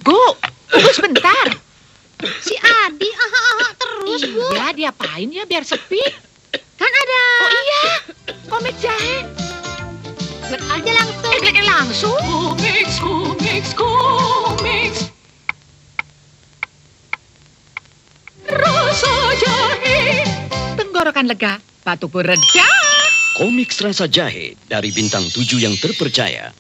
Bu. Tunggu sebentar. Si Adi aha-aha terus, Bu. Iya, diapain ya biar sepi? Kan ada. Oh iya, komik jahe. Klik aja langsung. Kliknya langsung. Komik. Rasa jahe. Tenggorokan lega, batukku reda. Komik Rasa Jahe dari Bintang 7 yang terpercaya.